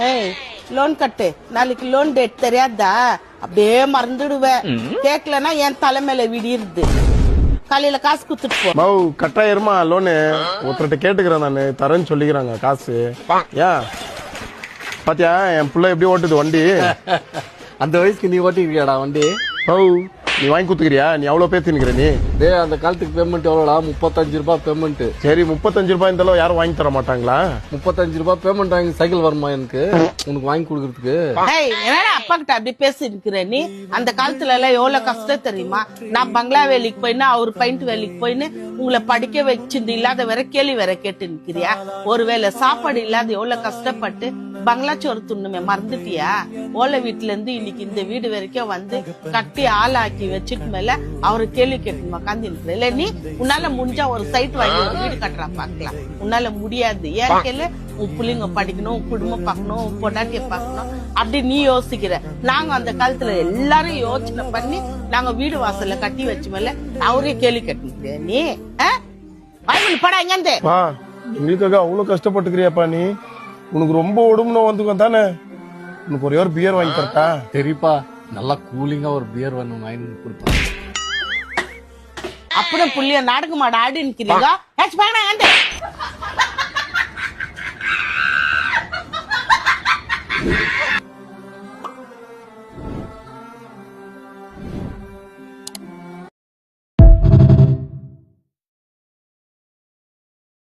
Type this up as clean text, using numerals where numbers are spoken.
ஏய் லோன் கட்டு நாளைக்கு loan date தெரியாதா அப்படியே மறந்துடுவேன் கேட்கலன்னா என் தலைமையில விடியிருது காலையில காசு குத்துட்டு போ மௌ கட்டாயிருமா லோனு ஒருத்தர்கிட்ட கேட்டுக்கிறேன் நானு தரேன்னு சொல்லிக்கிறாங்க காசு ஏன் பாத்தியா என் புள்ள எப்படி ஓட்டுது வண்டி அந்த வயசுக்கு நீ ஓட்டிக்கிறியாடா வண்டி மௌ நீ வாங்கி குத்துக்கிறியா நீ எவ்வளவு பேசினுக்கிற நீ டே அந்த காலத்துக்கு பேமெண்ட் எவ்வளோடா 35 ரூபாய் பேமெண்ட் சரி 35 ரூபாய் இருந்தாலும் யாரும் வாங்கி தர மாட்டாங்களா 35 ரூபாய் பேமெண்ட் வாங்கி சைக்கிள் வருமா எனக்கு உனக்கு வாங்கி கொடுக்கறதுக்கு என்னடா அப்பா கிட்ட அப்படி பேசி இருக்கிற நீ அந்த காலத்துல எல்லாம் எவ்வளவு கஷ்டம் தெரியுமா நான் பங்களா வேலைக்கு போயின்னு அவர் பெயிண்ட் வேலைக்கு போயின்னு உங்களை படிக்க வச்சிருந்து இல்லாத வேற கேள்வி வேற கேட்டு நிக்கிறியா ஒருவேளை சாப்பாடு இல்லாத எவ்வளவு கஷ்டப்பட்டு பங்களா சோறு துண்ணுமே மறந்துட்டியா ஓலை வீட்டுல இருந்து இன்னைக்கு இந்த வீடு வரைக்கும் வந்து கட்டி ஆளாக்கி வச்சுட்டு மேல அவரு கேள்வி கேட்டு உட்காந்து இருக்கிற இல்ல நீ உன்னால முடிஞ்சா ஒரு சைட் வாங்கி ஒரு வீடு கட்டுறா பாக்கலாம் உன்னால முடியாது ஏன் கேளு உன் பிள்ளைங்க படிக்கணும் உன் குடும்பம் பார்க்கணும் உன் பொண்டாட்டிய பார்க்கணும் அப்படி நீ யோசிக்கிற நாங்க அந்த காலத்துல எல்லாரும் யோசனை பண்ணி நாங்க வீடு வாசல்ல கட்டி வச்சு மேல அவரே கேள்வி கேட்டு நீ வாய்மொழி படா எங்க எங்களுக்காக அவ்வளவு கஷ்டப்பட்டுக்கிறியாப்பா நீ உனக்கு ரொம்ப உடம்புனோ வந்துக்கும் தானே உனக்கு ஒரே ஒரு பியர் வாங்கி தரட்டா சரிப்பா நல்லா கூலிங்கா ஒரு பியர் வேணும் வாங்கி கொடுப்பேன் அப்படியே புள்ளிய நாடக மாட ஆடி நிக்கிறீங்க ஏச்சு